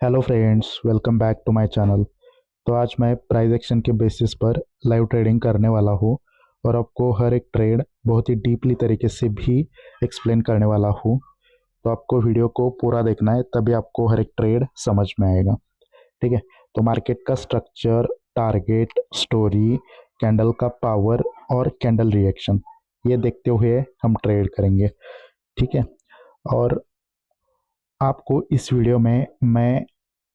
Hello friends, welcome back to my channel. तो आज मैं प्राइस एक्शन के बेसिस पर लाइव ट्रेडिंग करने वाला हूँ और आपको हर एक ट्रेड बहुत ही डीपली तरीके से भी एक्सप्लेन करने वाला हूँ। तो आपको वीडियो को पूरा देखना है, तभी आपको हर एक ट्रेड समझ में आएगा। ठीक है। तो मार्केट का स्ट्रक्चर, टारगेट, स्टोरी, कैंडल का पावर और कैंडल रिएक्शन, ये देखते हुए हम ट्रेड करेंगे। ठीक है। और आपको इस वीडियो में मैं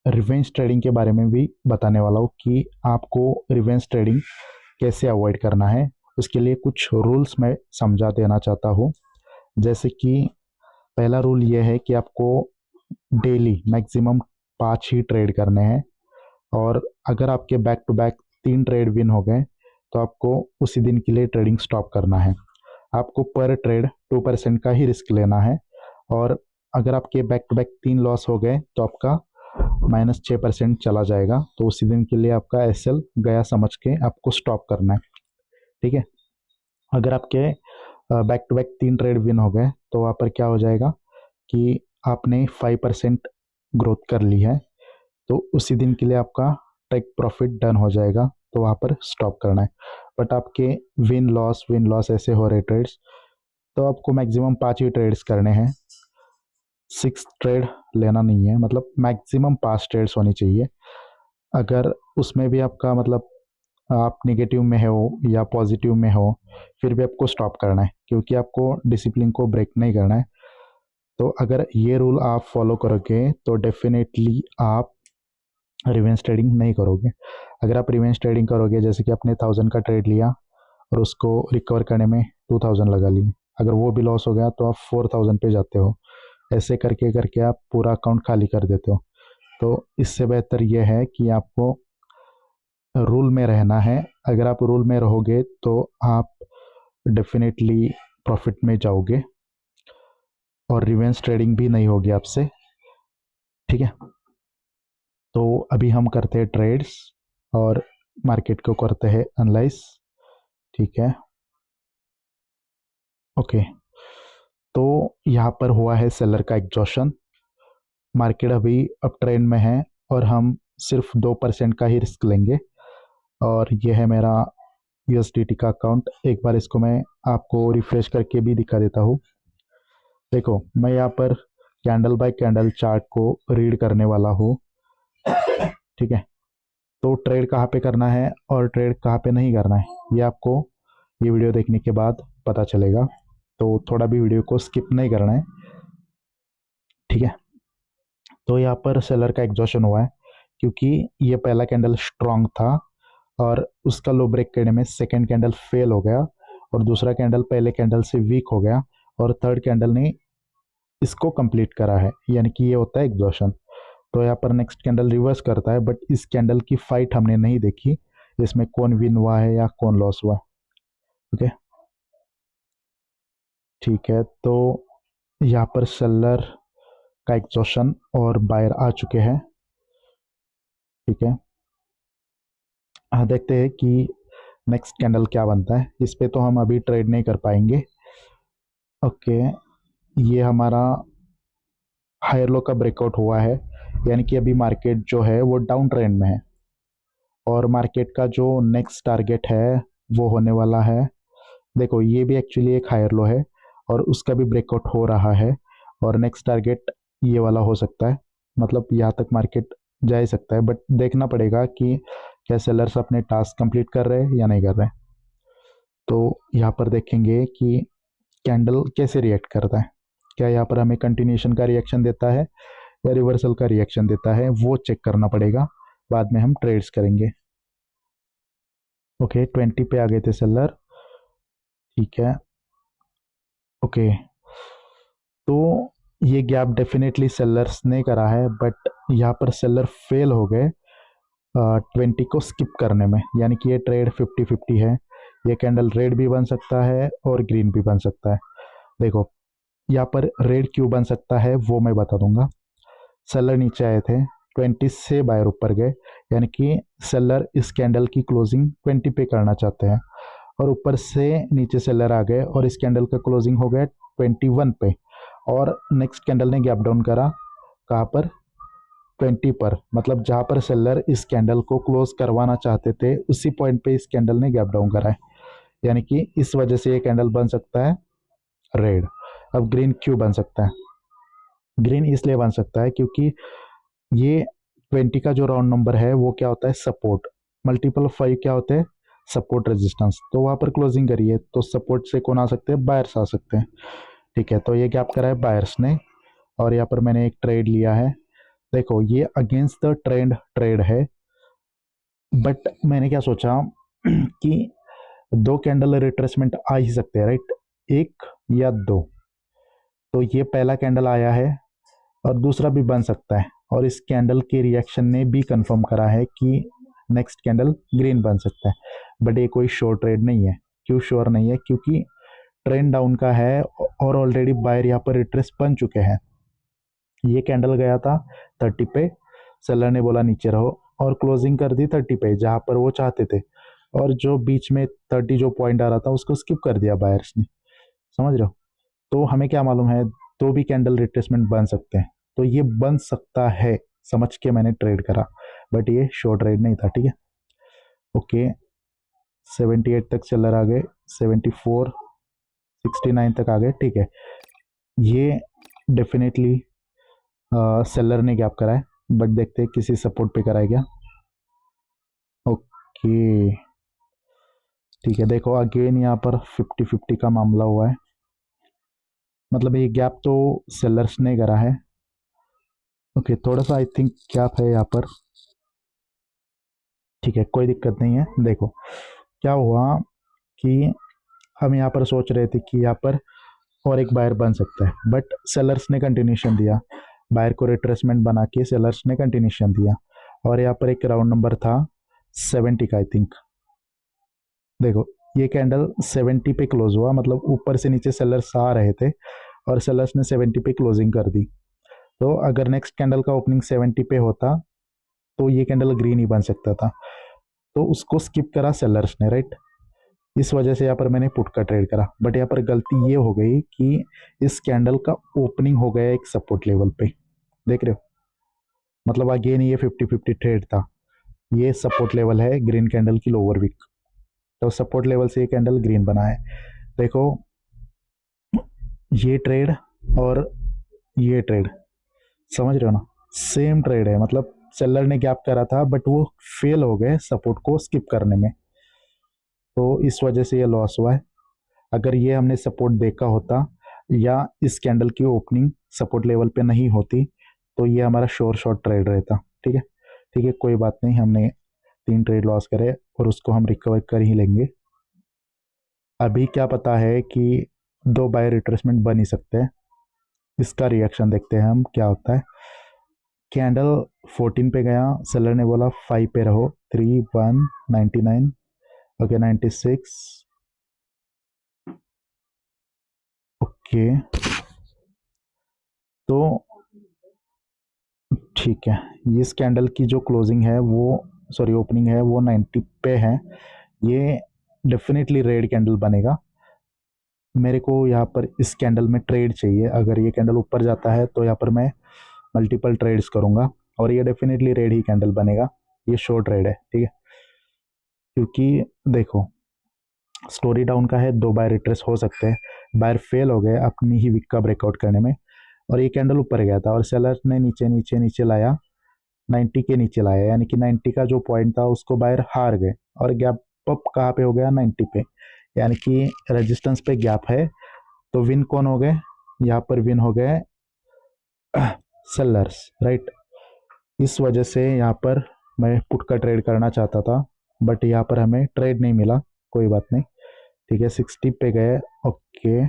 रिवेंज ट्रेडिंग के बारे में भी बताने वाला हूँ कि आपको रिवेंज ट्रेडिंग कैसे अवॉइड करना है। उसके लिए कुछ रूल्स मैं समझा देना चाहता हूँ। जैसे कि पहला रूल ये है कि आपको डेली मैक्सिमम 5 ही ट्रेड करने हैं, और अगर आपके back to back 3 trade win हो गए तो आपको उसी दिन के लिए ट्रेडिंग स्टॉप करना है। आपको पर ट्रेड 2% का ही रिस्क लेना है, और अगर आपके बैक टू बैक 3 लॉस हो गए तो आपका -6% चला जाएगा। तो उसी दिन के लिए आपका एसएल गया समझ के आपको स्टॉप करना है। ठीक है। अगर आपके back to back 3 trade win हो गए तो वहाँ पर क्या हो जाएगा कि आपने 5% ग्रोथ कर ली है, तो उसी दिन के लिए आपका टेक प्रॉफिट डन हो जाएगा, तो वहाँ पर स्टॉप करना है। बट आपके विन लॉस ऐसे हो रहे ट्रेड्स, तो आपको मैक्सिमम 5 ही ट्रेड्स करने हैं। 6 ट्रेड लेना नहीं है, मतलब मैक्सिमम 5 ट्रेड्स होनी चाहिए। अगर उसमें भी आपका मतलब आप नेगेटिव में हो या पॉजिटिव में हो, फिर भी आपको स्टॉप करना है, क्योंकि आपको डिसिप्लिन को ब्रेक नहीं करना है। तो अगर ये रूल आप फॉलो करोगे तो डेफिनेटली आप रिवेंज ट्रेडिंग नहीं करोगे। अगर आप रिवेंज ट्रेडिंग करोगे, जैसे कि आपने 1000 का ट्रेड लिया और उसको रिकवर करने में 2000 लगा लिए, अगर वो भी लॉस हो गया तो आप 4000 पे जाते हो। ऐसे करके करके आप पूरा अकाउंट खाली कर देते हो। तो इससे बेहतर यह है कि आपको रूल में रहना है। अगर आप रूल में रहोगे तो आप डेफिनेटली प्रॉफिट में जाओगे और रिवेंज ट्रेडिंग भी नहीं होगी आपसे। ठीक है। तो अभी हम करते हैं ट्रेड्स और मार्केट को करते हैं एनालाइज। ठीक है। ओके। तो यहाँ पर हुआ है सेलर का एग्जॉशन। मार्केट अभी अप ट्रेंड में है और हम सिर्फ 2% का ही रिस्क लेंगे। और यह है मेरा यूएसडीटी का अकाउंट। एक बार इसको मैं आपको रिफ्रेश करके भी दिखा देता हूँ। देखो, मैं यहाँ पर कैंडल बाय कैंडल चार्ट को रीड करने वाला हूँ। ठीक है। तो ट्रेड कहाँ पे करना है और ट्रेड कहाँ पे नहीं करना है, ये आपको ये वीडियो देखने के बाद पता चलेगा। तो थोड़ा भी वीडियो को स्किप नहीं करना है। ठीक है। तो यहाँ पर सेलर का एग्जॉशन हुआ है, क्योंकि ये पहला कैंडल स्ट्रांग था और उसका लो ब्रेक करने में सेकेंड कैंडल फेल हो गया, और दूसरा कैंडल पहले कैंडल से वीक हो गया, और थर्ड कैंडल ने इसको कंप्लीट करा है, यानी कि ये होता है एग्जॉशन। तो यहाँ पर नेक्स्ट कैंडल रिवर्स करता है, बट इस कैंडल की फाइट हमने नहीं देखी, इसमें कौन विन हुआ है या कौन लॉस हुआ। ओके। ठीक है। तो यहाँ पर सेलर का एग्जॉशन और बायर आ चुके हैं। ठीक है। हाँ, देखते हैं कि नेक्स्ट कैंडल क्या बनता है। इस पे तो हम अभी ट्रेड नहीं कर पाएंगे। ओके। ये हमारा हायर लो का ब्रेकआउट हुआ है, यानी कि अभी मार्केट जो है वो डाउन ट्रेंड में है, और मार्केट का जो नेक्स्ट टारगेट है वो होने वाला है। देखो, ये भी एक्चुअली एक हायर लो है और उसका भी ब्रेकआउट हो रहा है, और नेक्स्ट टारगेट ये वाला हो सकता है। मतलब यहाँ तक मार्केट जा ही सकता है, बट देखना पड़ेगा कि क्या सेलर्स अपने टास्क कंप्लीट कर रहे हैं या नहीं कर रहे हैं। तो यहाँ पर देखेंगे कि कैंडल कैसे रिएक्ट करता है। क्या यहाँ पर हमें कंटिन्यूशन का रिएक्शन देता है या रिवर्सल का रिएक्शन देता है, वो चेक करना पड़ेगा। बाद में हम ट्रेड्स करेंगे। ओके, 20 पे आ गए थे सेलर। ठीक है। ओके। तो ये गैप डेफिनेटली सेलर्स ने करा है, बट यहाँ पर सेलर फेल हो गए 20 को स्किप करने में, यानी कि ये ट्रेड 50-50 है। ये कैंडल रेड भी बन सकता है और ग्रीन भी बन सकता है। देखो, यहाँ पर रेड क्यों बन सकता है वो मैं बता दूंगा। सेलर नीचे आए थे, 20 से बायर ऊपर गए, यानी कि सेलर इस कैंडल की क्लोजिंग 20 पे करना चाहते हैं, और ऊपर से नीचे सेलर आ गए और इस कैंडल का क्लोजिंग हो गया 21 पे, और नेक्स्ट कैंडल ने गैप डाउन करा कहाँ पर, 20 पर, मतलब जहाँ पर सेलर इस कैंडल को क्लोज करवाना चाहते थे उसी पॉइंट पे इस कैंडल ने गैप डाउन करा है, यानी कि इस वजह से ये कैंडल बन सकता है रेड। अब ग्रीन क्यों बन सकता है? ग्रीन इसलिए बन सकता है क्योंकि ये 20 का जो राउंड नंबर है वो क्या होता है? सपोर्ट। मल्टीपल 5 क्या होते हैं? Support resistance. तो वहाँ पर क्लोजिंग करिए तो सपोर्ट से कौन आ सकते हैं? बायर्स आ सकते हैं। ठीक है, तो ये गैप करा है बायर्स ने, और यहाँ पर मैंने एक ट्रेड लिया है। देखो ये अगेंस्ट द ट्रेंड ट्रेड है, बट मैंने क्या सोचा कि दो कैंडल रिट्रेसमेंट आ ही सकते हैं, राइट? एक या दो। तो ये पहला कैंडल आया है और दूसरा भी बन सकता है, और इस कैंडल के रिएक्शन ने भी कंफर्म करा है कि नेक्स्ट कैंडल ग्रीन बन सकता है। बट ये कोई श्योर ट्रेड नहीं है। क्यों श्योर नहीं है? क्योंकि ट्रेंड डाउन का है और ऑलरेडी बायर यहाँ पर रिट्रेस बन चुके हैं। ये कैंडल गया था 30 पे, सेलर ने बोला नीचे रहो, और क्लोजिंग कर दी 30 पे जहाँ पर वो चाहते थे, और जो बीच में 30 जो पॉइंट आ रहा था उसको स्किप कर दिया बायर्स ने। समझ रहे हो? तो हमें क्या मालूम है, दो भी कैंडल रिट्रेसमेंट बन सकते हैं, तो ये बन सकता है समझ के मैंने ट्रेड करा, बट ये शॉर्ट ट्रेड नहीं था। ठीक है, ओके। 78 तक सेलर आ गए, 74 69 तक आ गए। ठीक है, ये डेफिनेटली सेलर ने गैप करा है, बट देखते हैं किसी सपोर्ट पे कराए क्या। ओके, ठीक है। देखो अगेन यहाँ पर 50-50 का मामला हुआ है, मतलब ये गैप तो सेलर्स ने करा है। ओके, थोड़ा सा आई थिंक गैप है यहाँ पर। ठीक है, कोई दिक्कत नहीं है। देखो क्या हुआ कि हम यहाँ पर सोच रहे थे कि यहाँ पर और एक बायर बन सकता है, बट सेलर्स ने कंटिन्यूशन दिया, बायर को रिट्रेसमेंट बना के सेलर्स ने कंटिन्यूशन दिया, और यहाँ पर एक राउंड नंबर था 70 का आई थिंक। देखो ये कैंडल 70 पे क्लोज हुआ, मतलब ऊपर से नीचे सेलर्स आ रहे थे और सेलर्स ने 70 पे क्लोजिंग कर दी। तो अगर नेक्स्ट कैंडल का ओपनिंग 70 पे होता तो ये कैंडल ग्रीन ही बन सकता था, तो उसको स्किप करा सेलर्स ने, राइट? इस वजह से यहाँ पर मैंने पुट का ट्रेड करा, बट यहाँ पर गलती ये हो गई कि इस कैंडल का ओपनिंग हो गया एक सपोर्ट लेवल पे। देख रहे हो? मतलब अगेन ये 50-50 ट्रेड था। ये सपोर्ट लेवल है ग्रीन कैंडल की लोअर वीक, तो सपोर्ट लेवल से ये कैंडल ग्रीन बना है। देखो ये ट्रेड और ये ट्रेड, समझ रहे हो ना? सेम ट्रेड है, मतलब सेलर ने गैप करा था बट वो फेल हो गए सपोर्ट को स्किप करने में, तो इस वजह से ये लॉस हुआ है। अगर ये हमने सपोर्ट देखा होता या इस कैंडल की ओपनिंग सपोर्ट लेवल पे नहीं होती तो ये हमारा श्योर शॉर्ट ट्रेड रहता। ठीक है, ठीक है, कोई बात नहीं। हमने 3 ट्रेड लॉस करे और उसको हम रिकवर कर ही लेंगे। अभी क्या पता है कि दो बाय रिट्रेसमेंट बन ही सकते हैं। इसका रिएक्शन देखते हैं हम क्या होता है। कैंडल 14 पे गया, सेलर ने बोला 5 पे रहो, 3 1 99, ओके 96, ओके। तो ठीक है, इस कैंडल की जो क्लोजिंग है वो, सॉरी ओपनिंग है वो 90 पे है। ये डेफिनेटली रेड कैंडल बनेगा। मेरे को यहाँ पर इस कैंडल में ट्रेड चाहिए। अगर ये कैंडल ऊपर जाता है तो यहाँ पर मैं मल्टीपल ट्रेड्स करूँगा, और ये डेफिनेटली रेड ही कैंडल बनेगा। ये शॉर्ट ट्रेड है, ठीक है? क्योंकि देखो स्टोरी डाउन का है, दो बायर रिट्रेस हो सकते हैं, बायर फेल हो गए अपनी ही विक का ब्रेकआउट करने में, और ये कैंडल ऊपर गया था और सेलर ने नीचे नीचे नीचे लाया, 90 के नीचे लाया, यानी कि 90 का जो पॉइंट था उसको बायर हार गए, और गैप अप कहाँ पे हो गया? 90 पे, यानी कि रेजिस्टेंस पे गैप है। तो विन कौन हो गए? यहाँ पर विन हो गए सेलर्स, राइट? इस वजह से यहाँ पर मैं पुट का ट्रेड करना चाहता था, बट यहाँ पर हमें ट्रेड नहीं मिला। कोई बात नहीं, ठीक है। 60 पे गए, ओके,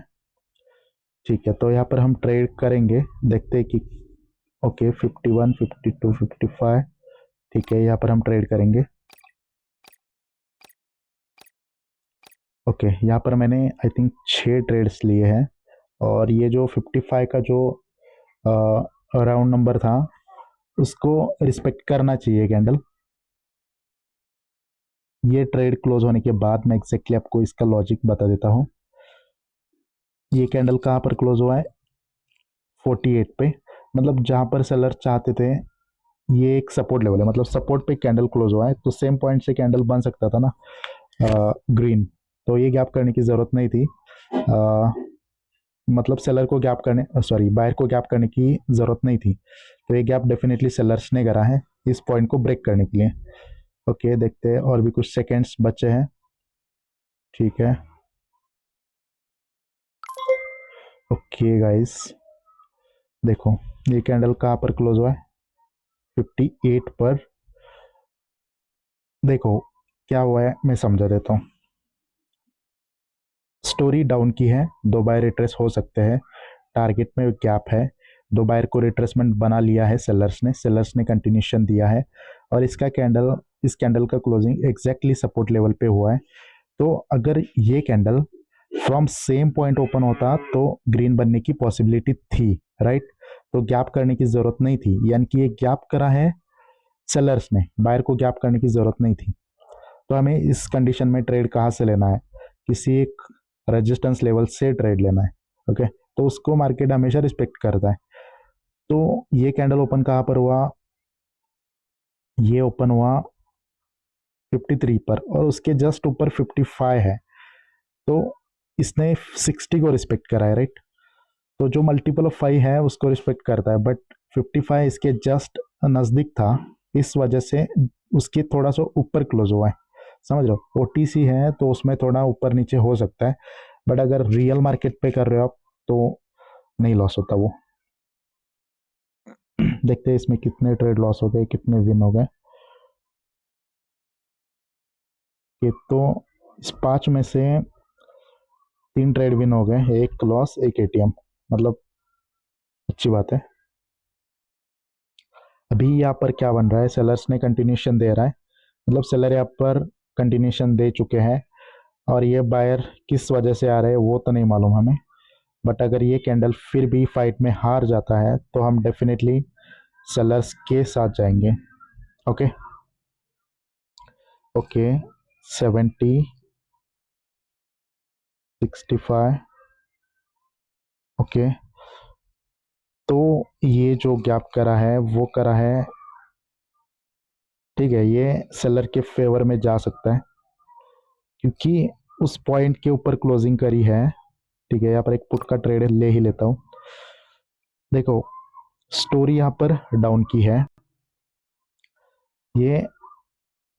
ठीक है। तो यहाँ पर हम ट्रेड करेंगे, देखते हैं कि ओके 51 52 55, ठीक है, यहाँ पर हम ट्रेड करेंगे। ओके, यहाँ पर मैंने आई थिंक 6 ट्रेड्स लिए हैं, और ये जो 55 का जो राउंड नंबर था उसको रिस्पेक्ट करना चाहिए कैंडल। ये ट्रेड क्लोज होने के बाद मैं एग्जैक्टली आपको इसका लॉजिक बता देता हूँ। ये कैंडल कहाँ पर क्लोज हुआ है? 48 पे, मतलब जहाँ पर सेलर चाहते थे ये एक सपोर्ट लेवल है, मतलब सपोर्ट पे कैंडल क्लोज हुआ है तो सेम पॉइंट से कैंडल बन सकता था ना ग्रीन, तो ये गैप करने की ज़रूरत नहीं थी। मतलब सेलर को गैप करने, सॉरी बायर को गैप करने की ज़रूरत नहीं थी, तो ये गैप डेफिनेटली सेलर्स ने करा है इस पॉइंट को ब्रेक करने के लिए। ओके, देखते हैं, और भी कुछ सेकेंड्स बचे हैं। ठीक है, ओके गाइस, देखो ये कैंडल कहाँ पर क्लोज हुआ है, 58 पर। देखो क्या हुआ है, मैं समझा देता हूँ। स्टोरी डाउन की है, दो बाय रिट्रेस हो सकते हैं, टारगेट में गैप है, दो बायर को रिट्रेसमेंट बना लिया है सेलर्स ने कंटिन्यूशन दिया है, और इसका कैंडल, इस कैंडल का क्लोजिंग एग्जैक्टली सपोर्ट लेवल पे हुआ है। तो अगर ये candle from same point open होता तो ग्रीन बनने की पॉसिबिलिटी थी, राइट। तो गैप करने की जरूरत नहीं थी, यानी कि ये गैप करा है सेलर्स ने, बायर को गैप करने की जरूरत नहीं थी। तो हमें इस कंडीशन में ट्रेड कहाँ से लेना है, किसी एक रेजिस्टेंस लेवल से ट्रेड लेना है। ओके, तो उसको मार्केट हमेशा रिस्पेक्ट करता है। तो ये कैंडल ओपन कहाँ पर हुआ, ये ओपन हुआ 53 पर, और उसके जस्ट ऊपर 55 है, तो इसने 60 को रिस्पेक्ट करा है, राइट। तो जो मल्टीपल ऑफ 5 है उसको रिस्पेक्ट करता है, बट 55 इसके जस्ट नज़दीक था, इस वजह से उसके थोड़ा सा ऊपर क्लोज हुआ है, समझ रहे हो। ओटीसी है तो उसमें थोड़ा ऊपर नीचे हो सकता है, बट अगर रियल मार्केट पे कर रहे हो आप तो नहीं लॉस होता वो। देखते हैं इसमें कितने ट्रेड लॉस हो गए, कितने विन हो गए। ये तो इस 5 में से 3 ट्रेड विन हो गए, एक लॉस एक एटीएम, मतलब अच्छी बात है। अभी यहाँ पर क्या बन रहा है, सेलर्स ने कंटिन्यूशन दे रहा है, मतलब सेलर यहाँ पर कंटिन्यूशन दे चुके हैं, और ये बायर किस वजह से आ रहे हैं वो तो नहीं मालूम हमें, बट अगर ये कैंडल फिर भी फाइट में हार जाता है तो हम डेफिनेटली सेलर्स के साथ जाएंगे। Okay okay, 70, 65, okay. तो ये जो गैप करा है वो करा है, ठीक है, ये सेलर के फेवर में जा सकता है क्योंकि उस पॉइंट के ऊपर क्लोजिंग करी है। ठीक है, यहाँ पर एक पुट का ट्रेड ले ही लेता हूँ। देखो स्टोरी यहाँ पर डाउन की है, ये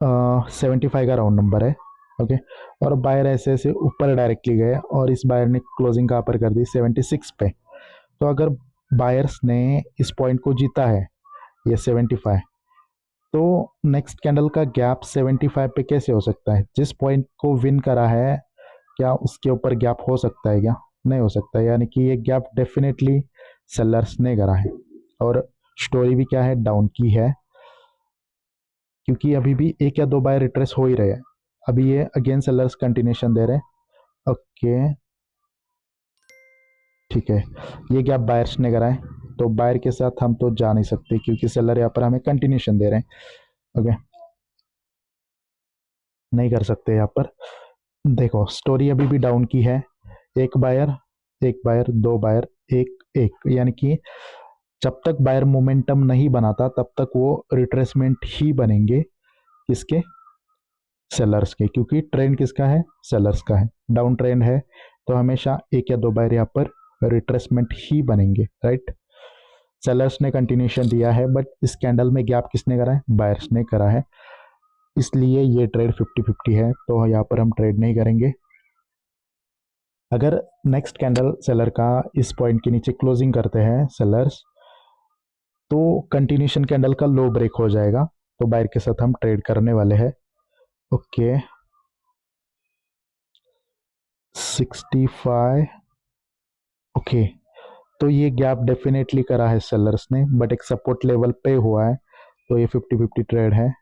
75 का राउंड नंबर है, ओके। और बायर ऐसे ऐसे ऊपर डायरेक्टली गए, और इस बायर ने क्लोजिंग कहाँ पर कर दी, 76 पे। तो अगर बायर्स ने इस पॉइंट को जीता है, ये 75, तो नेक्स्ट कैंडल का गैप 75 पे कैसे हो सकता है, जिस पॉइंट को विन करा है क्या उसके ऊपर गैप हो सकता है क्या, नहीं हो सकता, यानी कि ये गैप डेफिनेटली सेलर्स ने करा है। और स्टोरी भी क्या है, डाउन की है, क्योंकि अभी भी एक या दो बार रिट्रेस हो ही रहे हैं, अभी ये अगेन सेलर्स कंटिन्यूशन दे रहे हैं। ओके ठीक है, ये गैप बायर्स ने करा है, तो बायर के साथ हम तो जा नहीं सकते क्योंकि सेलर यहाँ पर हमें कंटिन्यूशन दे रहे हैं। ओके, नहीं कर सकते यहाँ पर। देखो स्टोरी अभी भी डाउन की है, एक बायर, एक बायर, दो बायर, एक एक, यानी कि जब तक बायर मोमेंटम नहीं बनाता तब तक वो रिट्रेसमेंट ही बनेंगे, किसके, सेलर्स के, क्योंकि ट्रेंड किसका है, सेलर्स का है, डाउन ट्रेंड है, तो हमेशा एक या दो बार यहाँ पर रिट्रेसमेंट ही बनेंगे, राइट। सेलर्स ने कंटिन्यूशन दिया है, बट इस कैंडल में गैप किसने करा है, बायर्स ने करा है, इसलिए ये ट्रेड 50-50 है, तो यहाँ पर हम ट्रेड नहीं करेंगे। अगर नेक्स्ट कैंडल सेलर का इस पॉइंट के नीचे क्लोजिंग करते हैं सेलर्स, तो कंटिन्यूशन कैंडल का लो ब्रेक हो जाएगा, तो बायर के साथ हम ट्रेड करने वाले हैं। Okay 65, okay. तो ये गैप डेफिनेटली करा है सेलर्स ने, बट एक सपोर्ट लेवल पे हुआ है, तो ये 50-50 ट्रेड है।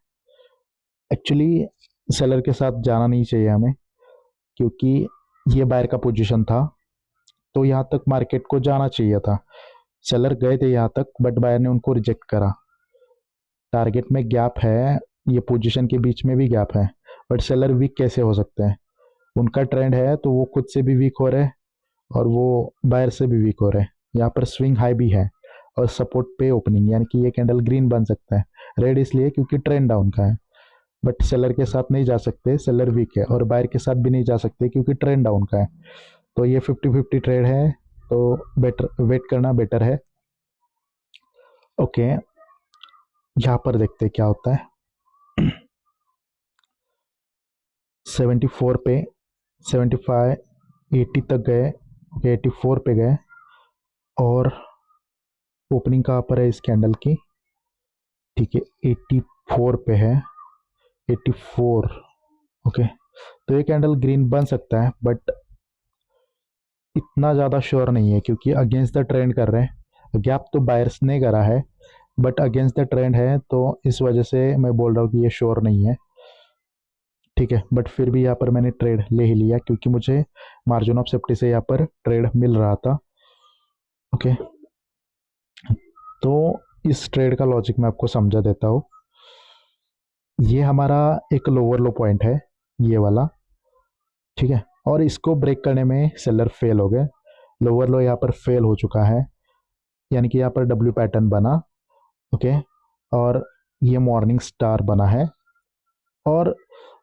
एक्चुअली सेलर के साथ जाना नहीं चाहिए हमें, क्योंकि ये बायर का पोजीशन था, तो यहाँ तक मार्केट को जाना चाहिए था, सेलर गए थे यहाँ तक, बट बायर ने उनको रिजेक्ट करा। टारगेट में गैप है, ये पोजीशन के बीच में भी गैप है, बट सेलर वीक कैसे हो सकते हैं, उनका ट्रेंड है तो वो खुद से भी वीक हो रहे हैं और वो बायर से भी वीक हो रहे हैं, यहाँ पर स्विंग हाई भी है और सपोर्ट पे ओपनिंग, यानी कि ये कैंडल ग्रीन बन सकता है। रेड इसलिए क्योंकि ट्रेंड डाउन का है, बट सेलर के साथ नहीं जा सकते, सेलर वीक है, और बायर के साथ भी नहीं जा सकते क्योंकि ट्रेंड डाउन का है। तो ये 50-50 ट्रेड है, तो बेटर वेट करना बेटर है। ओके, यहाँ पर देखते हैं क्या होता है। 74 पे 75 80 तक गए, 84 पे गए, और ओपनिंग कहाँ पर है इस कैंडल की, ठीक है 84 पे है, 84। ओके, तो ये कैंडल ग्रीन बन सकता है, बट इतना ज़्यादा श्योर नहीं है क्योंकि अगेंस्ट द ट्रेंड कर रहे हैं। गैप तो बायर्स ने करा है, बट अगेंस्ट द ट्रेंड है, तो इस वजह से मैं बोल रहा हूँ कि ये श्योर नहीं है, ठीक है। बट फिर भी यहाँ पर मैंने ट्रेड ले ही लिया क्योंकि मुझे मार्जिन ऑफ सेफ्टी से यहाँ पर ट्रेड मिल रहा था। ओके, तो इस ट्रेड का लॉजिक मैं आपको समझा देता हूँ। ये हमारा एक लोअर लो पॉइंट है, ये वाला, ठीक है, और इसको ब्रेक करने में सेलर फेल हो गए। लोअर लो यहाँ पर फेल हो चुका है, यानी कि यहाँ पर डब्ल्यू पैटर्न बना। ओके, और ये मॉर्निंग स्टार बना है। और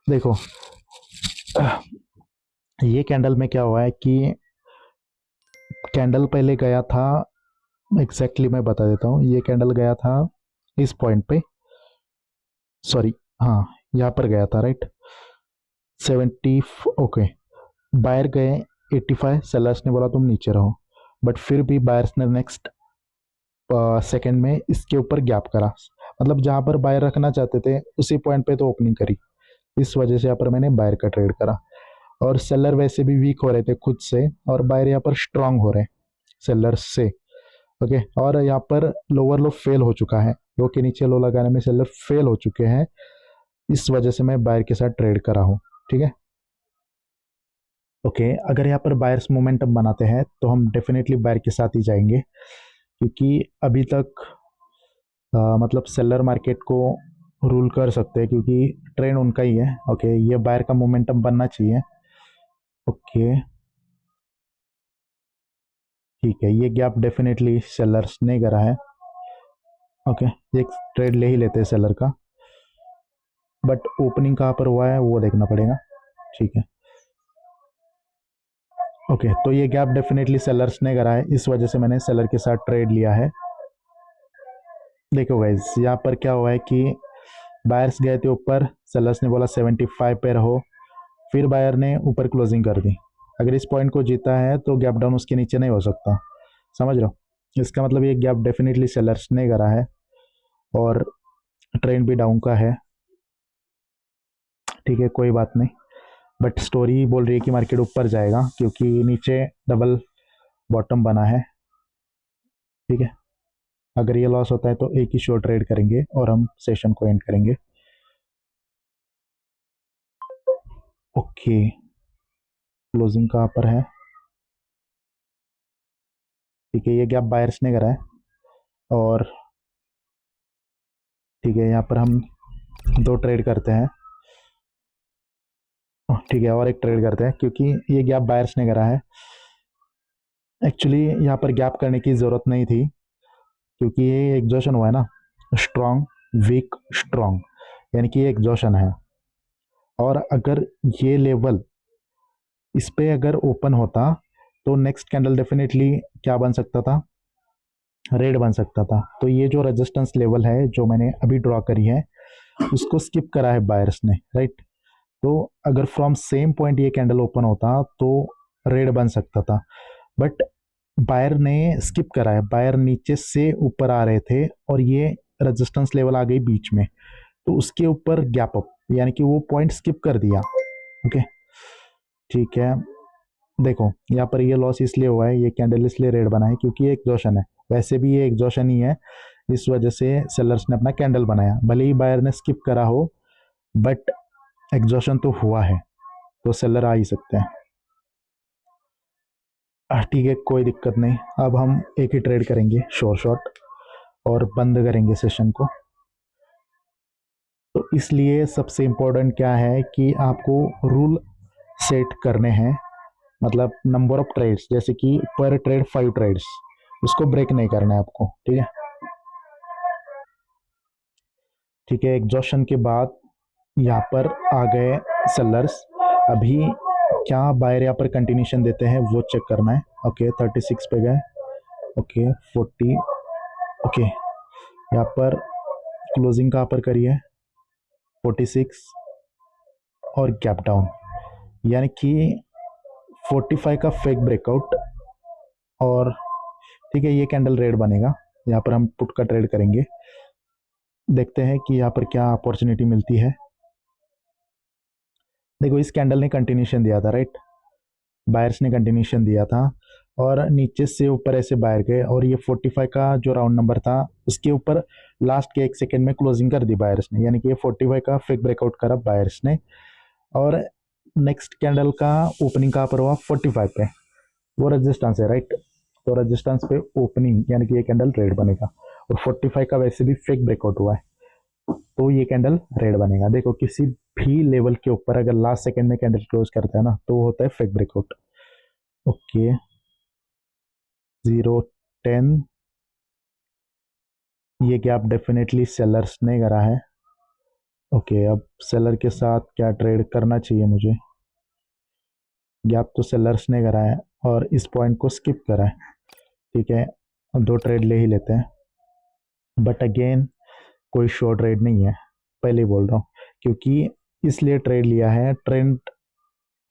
देखो ये कैंडल में क्या हुआ है कि कैंडल पहले गया था, एग्जैक्टली मैं बता देता हूँ, ये कैंडल गया था इस पॉइंट पे, सॉरी हाँ यहाँ पर गया था, राइट 70। ओके, बायर गए 85, सेलर्स ने बोला तुम नीचे रहो, बट फिर भी बायर्स ने नेक्स्ट सेकंड में इसके ऊपर गैप करा, मतलब जहाँ पर बायर रखना चाहते थे उसी पॉइंट पे तो ओपनिंग करी। इस वजह से यहाँ पर मैंने बायर का ट्रेड करा, और सेलर वैसे भी वीक हो रहे थे खुद से, और बायर यहाँ पर स्ट्रांग हो रहे हैं सेलर से। ओके, और यहाँ पर लोअर लो फेल हो चुका है, लो के नीचे लो लगाने में सेलर फेल हो चुके हैं, इस वजह से मैं बायर के साथ ट्रेड करा हूँ, ठीक है। ओके, अगर यहाँ पर बायर्स मोमेंटम बनाते हैं तो हम डेफिनेटली बायर के साथ ही जाएंगे, क्योंकि अभी तक मतलब सेलर मार्केट को रूल कर सकते हैं क्योंकि ट्रेंड उनका ही है। ओके, ये बायर का मोमेंटम बनना चाहिए। ओके, ठीक है, ये गैप डेफिनेटली सेलर्स ने करा है। ओके, एक ट्रेड ले ही लेते हैं सेलर का, बट ओपनिंग कहाँ पर हुआ है वो देखना पड़ेगा, ठीक है। ओके, तो ये गैप डेफिनेटली सेलर्स ने करा है, इस वजह से मैंने सेलर के साथ ट्रेड लिया है। देखो गाइज, यहाँ पर क्या हुआ है कि बायर्स गए थे ऊपर, सेलर्स ने बोला 75 पे रहो, फिर बायर ने ऊपर क्लोजिंग कर दी। अगर इस पॉइंट को जीता है तो गैप डाउन उसके नीचे नहीं हो सकता, समझ रहे हो। इसका मतलब ये गैप डेफिनेटली सेलर्स ने करा है, और ट्रेंड भी डाउन का है, ठीक है, कोई बात नहीं। बट स्टोरी बोल रही है कि मार्केट ऊपर जाएगा क्योंकि नीचे डबल बॉटम बना है, ठीक है। अगर ये लॉस होता है तो एक ही शॉर्ट ट्रेड करेंगे और हम सेशन को एंड करेंगे। ओके, क्लोजिंग कहाँ पर है, ठीक है, ये गैप बायर्स ने करा है, और ठीक है यहाँ पर हम दो ट्रेड करते हैं, ठीक है, और एक ट्रेड करते हैं क्योंकि ये गैप बायर्स ने करा है। एक्चुअली यहाँ पर गैप करने की ज़रूरत नहीं थी क्योंकि ये एग्जॉशन हुआ है ना, स्ट्रॉन्ग वीक स्ट्रॉन्ग, यानी कि ये एग्जॉशन है। और अगर ये लेवल इस पे अगर ओपन होता तो नेक्स्ट कैंडल डेफिनेटली क्या बन सकता था, रेड बन सकता था। तो ये जो रेजिस्टेंस लेवल है जो मैंने अभी ड्रॉ करी है उसको स्किप करा है बायर्स ने, राइट। तो अगर फ्रॉम सेम पॉइंट ये कैंडल ओपन होता तो रेड बन सकता था, बट बायर ने स्किप करा है, बायर नीचे से ऊपर आ रहे थे और ये रेजिस्टेंस लेवल आ गई बीच में, तो उसके ऊपर गैप अप, यानी कि वो पॉइंट स्किप कर दिया। ओके, ठीक है, देखो यहाँ पर ये लॉस इसलिए हुआ है, ये कैंडल इसलिए रेड बना है क्योंकि ये एग्जॉशन है, वैसे भी ये एग्जॉशन ही है, इस वजह से सेलर्स ने अपना कैंडल बनाया, भले ही बायर ने स्किप करा हो, बट एग्जॉशन तो हुआ है, तो सेलर आ ही सकते हैं। ठीक है, कोई दिक्कत नहीं, अब हम एक ही ट्रेड करेंगे शॉर्ट शॉर्ट और बंद करेंगे सेशन को। तो इसलिए सबसे इम्पोर्टेंट क्या है कि आपको रूल सेट करने हैं, मतलब नंबर ऑफ ट्रेड्स, जैसे कि पर ट्रेड 5 ट्रेड्स, उसको ब्रेक नहीं करना है आपको, ठीक है। ठीक है, एग्जॉशन के बाद यहाँ पर आ गए सेलर्स। अभी क्या बायर यहाँ पर कंटिन्यूशन देते हैं वो चेक करना है। ओके 36 पे गए, ओके 40, ओके यहाँ पर क्लोजिंग कहाँ पर करी है 46 और गैप डाउन, यानी कि 45 का फेक ब्रेकआउट। और ठीक है, ये कैंडल रेड बनेगा। यहाँ पर हम पुट का ट्रेड करेंगे, देखते हैं कि यहाँ पर क्या अपॉर्चुनिटी मिलती है। देखो इस कैंडल ने कंटिन्यूशन दिया था, राइट, बायर्स ने कंटिन्यूशन दिया था और नीचे से ऊपर ऐसे बायर गए और ये 45 का जो राउंड नंबर था उसके ऊपर लास्ट के 1 सेकेंड में क्लोजिंग कर दी बायर्स ने, यानी कि ये 45 का फेक ब्रेकआउट करा बायर्स ने। और नेक्स्ट कैंडल का ओपनिंग कहाँ पर हुआ 45 पे, वो रेजिस्टेंस है, राइट। तो रेजिस्टेंस पे ओपनिंग यानी कि ये कैंडल रेड बनेगा और 45 का वैसे भी फेक ब्रेकआउट हुआ है तो ये कैंडल रेड बनेगा। देखो किसी भी लेवल के ऊपर अगर लास्ट सेकंड में कैंडल क्लोज करता है ना तो वो होता है फेक ब्रेकआउट। ओके 0-10, ये गैप डेफिनेटली सेलर्स ने करा है। ओके अब सेलर के साथ क्या ट्रेड करना चाहिए मुझे, गैप तो सेलर्स ने करा है और इस पॉइंट को स्किप करा है, ठीक है। अब 2 ट्रेड ले ही लेते हैं, बट अगेन कोई शॉर्ट ट्रेड नहीं है, पहले ही बोल रहा हूँ, क्योंकि इसलिए ट्रेड लिया है, ट्रेंड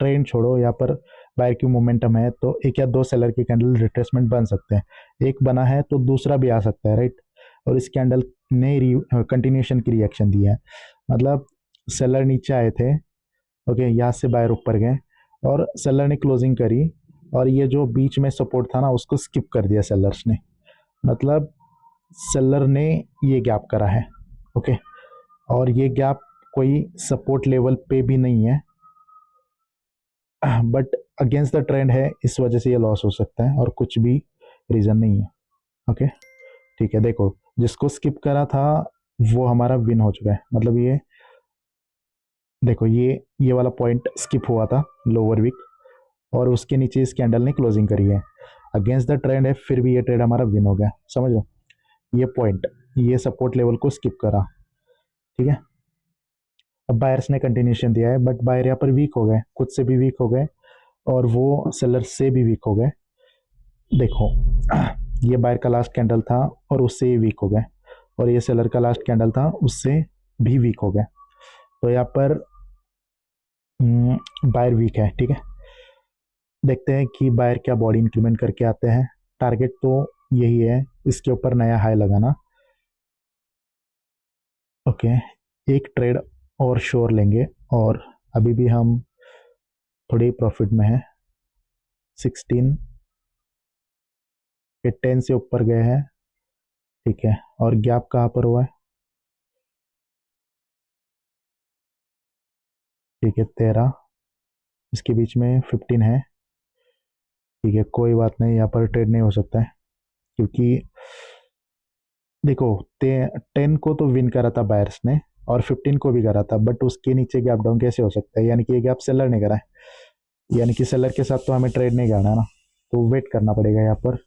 ट्रेंड छोड़ो, यहाँ पर बायर की मोमेंटम है तो एक या दो सेलर के कैंडल रिट्रेसमेंट बन सकते हैं, एक बना है तो दूसरा भी आ सकता है, राइट। और इस कैंडल ने कंटिन्यूशन की रिएक्शन दी है, मतलब सेलर नीचे आए थे, ओके यहाँ से बायर ऊपर गए और सेलर ने क्लोजिंग करी और ये जो बीच में सपोर्ट था ना उसको स्किप कर दिया सेलर्स ने, मतलब सेलर ने ये गैप करा है, ओके। और ये गैप कोई सपोर्ट लेवल पे भी नहीं है, बट अगेंस्ट द ट्रेंड है, इस वजह से ये लॉस हो सकता है और कुछ भी रीज़न नहीं है, ओके। ठीक है, देखो जिसको स्किप करा था वो हमारा विन हो चुका है, मतलब ये देखो ये वाला पॉइंट स्किप हुआ था लोअर वीक और उसके नीचे इस कैंडल ने क्लोजिंग करी है, अगेंस्ट द ट्रेंड है, फिर भी ये ट्रेड हमारा विन हो गया, समझ लो। ये पॉइंट ये सपोर्ट लेवल को स्किप करा, ठीक है। अब बायर्स ने कंटिन्यूशन दिया है बट बायर यहाँ पर वीक हो गए, खुद से भी वीक हो गए और वो सेलर से भी वीक हो गए। देखो ये बायर का लास्ट कैंडल था और उससे ये वीक हो गए और ये सेलर का लास्ट कैंडल था उससे भी वीक हो गए, तो यहाँ पर बायर वीक है, ठीक है। देखते हैं कि बायर क्या बॉडी इंक्रीमेंट करके आते हैं, टारगेट तो यही है इसके ऊपर नया हाई लगाना, ओके। एक ट्रेड और श्योर लेंगे और अभी भी हम थोड़ी प्रॉफिट में है, 16 के 10 से ऊपर गए हैं, ठीक है। और गैप कहाँ पर हुआ है, ठीक है 13, इसके बीच में 15 है, ठीक है कोई बात नहीं, यहाँ पर ट्रेड नहीं हो सकता है क्योंकि देखो 10 को तो विन करा था बायर्स ने और 15 को भी करा था, बट उसके नीचे गैप डाउन कैसे हो सकता है, यानी कि ये गैप सेलर ने करा है, यानी कि सेलर के साथ तो हमें ट्रेड नहीं करना है ना, तो वेट करना पड़ेगा यहाँ पर,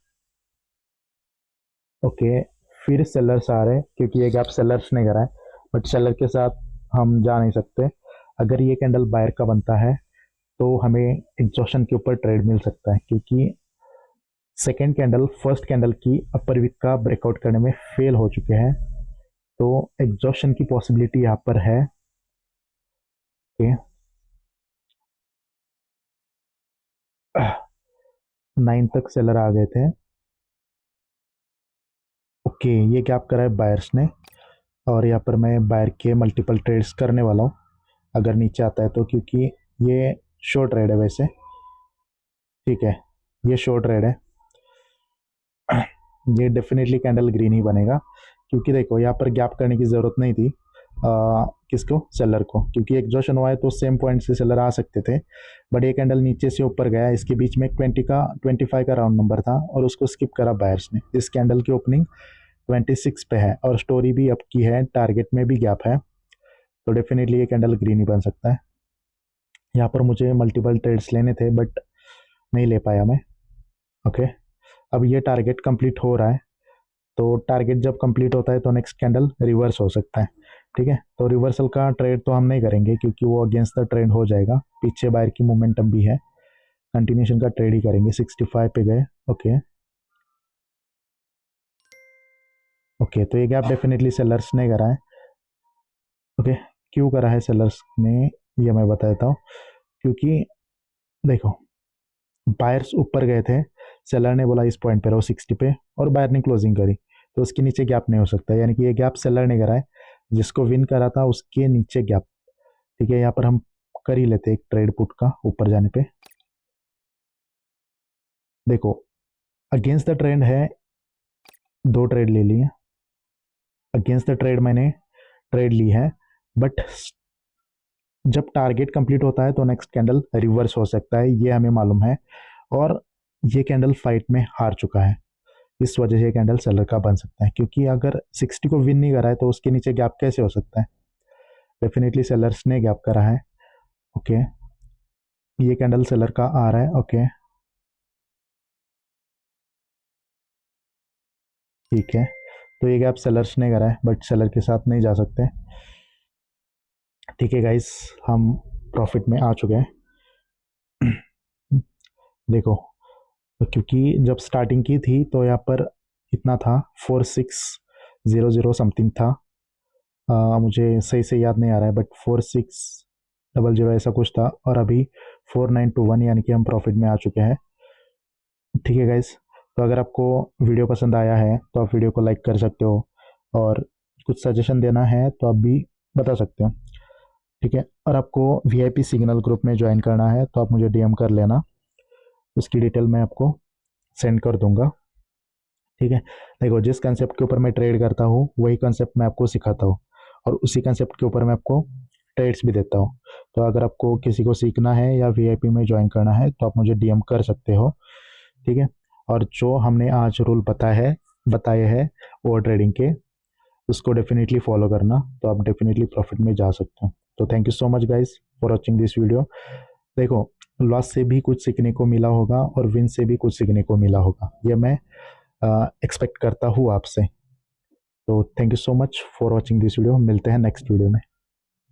ओके। फिर सेलर्स आ रहे हैं क्योंकि ये गैप सेलर्स ने करा है बट सेलर के साथ हम जा नहीं सकते, अगर ये कैंडल बायर का बनता है तो हमें एग्जॉशन के ऊपर ट्रेड मिल सकता है क्योंकि सेकेंड कैंडल फर्स्ट कैंडल की अपर वीक का ब्रेकआउट करने में फेल हो चुके हैं, तो एग्जॉशन की पॉसिबिलिटी यहाँ पर है, ओके। 9 तक सेलर आ गए थे, ओके ये गैप करा है बायर्स ने और यहाँ पर मैं बायर के मल्टीपल ट्रेड्स करने वाला हूँ अगर नीचे आता है तो, क्योंकि ये शॉर्ट ट्रेड है वैसे, ठीक है ये शॉर्ट ट्रेड है, ये डेफिनेटली कैंडल ग्रीन ही बनेगा क्योंकि देखो यहाँ पर गैप करने की ज़रूरत नहीं थी किसको, सेलर को, क्योंकि एग्जॉशन हुआ है तो सेम पॉइंट से सेलर आ सकते थे, बट ये कैंडल नीचे से ऊपर गया, इसके बीच में 25 का राउंड नंबर था और उसको स्किप करा बायर्स ने, इस कैंडल की ओपनिंग 26 पे है और स्टोरी भी अप की है, टारगेट में भी गैप है, तो डेफिनेटली ये कैंडल ग्रीन ही बन सकता है। यहाँ पर मुझे मल्टीपल ट्रेड्स लेने थे बट नहीं ले पाया मैं, ओके। अब ये टारगेट कंप्लीट हो रहा है, तो टारगेट जब कंप्लीट होता है तो नेक्स्ट कैंडल रिवर्स हो सकता है। ठीक है, तो रिवर्सल का ट्रेड तो हम नहीं करेंगे क्योंकि वो अगेंस्ट द ट्रेंड हो जाएगा, पीछे बायर की मोमेंटम भी है, कंटिन्यूशन का ट्रेड ही करेंगे। 65 पे गए। ओके ओके, तो ये गैप डेफिनेटली सेलर्स ने करा है। ओके, क्यों करा है सेलर्स ने ये मैं बता देता हूँ। क्योंकि देखो, बायर्स ऊपर गए थे, सेलर ने बोला इस पॉइंट पे रहो 60 पे, और बायर ने क्लोजिंग करी, तो उसके नीचे गैप नहीं हो सकता, यानी कि ये गैप सेलर ने करा है, जिसको विन करा था उसके नीचे गैप। ठीक है, यहाँ पर हम कर ही लेते एक ट्रेड पुट का ऊपर जाने पे। देखो, अगेंस्ट द ट्रेंड है, दो ट्रेड ले लिए, अगेंस्ट द ट्रेड मैंने ट्रेड ली है, बट जब टारगेट कंप्लीट होता है तो नेक्स्ट कैंडल रिवर्स हो सकता है, ये हमें मालूम है, और ये कैंडल फाइट में हार चुका है, इस वजह से कैंडल सेलर का बन सकता है, क्योंकि अगर 60 को विन नहीं करा है तो उसके नीचे गैप कैसे हो सकता है। डेफिनेटली सेलर्स ने गैप करा है। ओके, ये कैंडल सेलर का आ रहा है। ओके ठीक है, तो ये गैप सेलर्स ने करा है, बट सेलर के साथ नहीं जा सकते। ठीक है गाइस, हम प्रॉफिट में आ चुके हैं। देखो, तो क्योंकि जब स्टार्टिंग की थी तो यहाँ पर इतना था, 4600 समथिंग था, मुझे सही से याद नहीं आ रहा है, बट 4600 ऐसा कुछ था, और अभी 4921, यानी कि हम प्रॉफिट में आ चुके हैं। ठीक है गाइस, तो अगर आपको वीडियो पसंद आया है तो आप वीडियो को लाइक कर सकते हो, और कुछ सजेशन देना है तो आप भी बता सकते हो। ठीक है, और आपको वीआईपी सिग्नल ग्रुप में ज्वाइन करना है तो आप मुझे डीएम कर लेना, उसकी डिटेल मैं आपको सेंड कर दूंगा। ठीक है, देखो, जिस कंसेप्ट के ऊपर मैं ट्रेड करता हूँ वही कंसेप्ट मैं आपको सिखाता हूँ, और उसी कंसेप्ट के ऊपर मैं आपको ट्रेड्स भी देता हूँ। तो अगर आपको किसी को सीखना है या वीआईपी में ज्वाइन करना है तो आप मुझे डीएम कर सकते हो। ठीक है, और जो हमने आज रूल बताए हैं वो ट्रेडिंग के, उसको डेफिनेटली फॉलो करना, तो आप डेफिनेटली प्रॉफिट में जा सकते हो। तो thank you so much guys for watching this video. देखो, लॉस से भी कुछ सीखने को मिला होगा और विन से भी कुछ सीखने को मिला होगा, ये मैं एक्सपेक्ट करता हूँ आपसे। तो thank you so much for watching this video, मिलते हैं नेक्स्ट वीडियो में।